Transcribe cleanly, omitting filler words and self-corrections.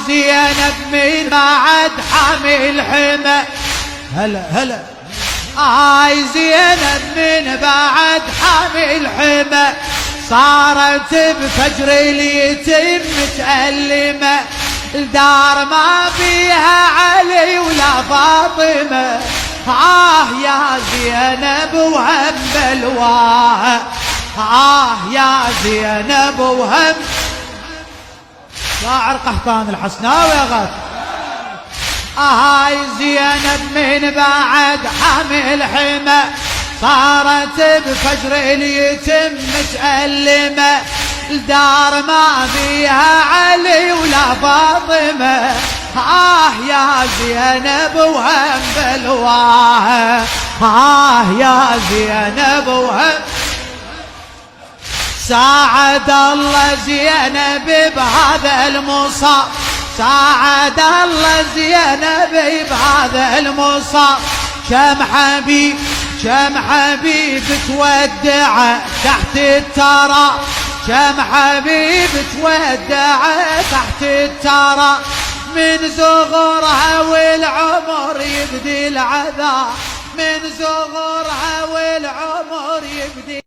زينب من بعد حامل حمى. هلا هلا. زينب من بعد حامل حمى، صارت بفجر اليتيم متألمة، الدار ما فيها علي ولا فاطمة. يا زينب وهم بلواها، يا زينب وهم. شاعر قحطان الحسناوي يا غاث. زينب من بعد حامل حمى، صارت بفجر اليتم متألمة، الدار ما فيها علي ولا فاطمة. يا زينب وهم بلواها، يا زينب وهم. ساعد الله زينب بهذا المصاب، ساعد الله زينب بهذا المصاب. كم حبيب تودع تحت الترى، كم حبيب تودع تحت الترى، من زغرها والعمر يبدي العذاب، من زغرها والعمر يبدي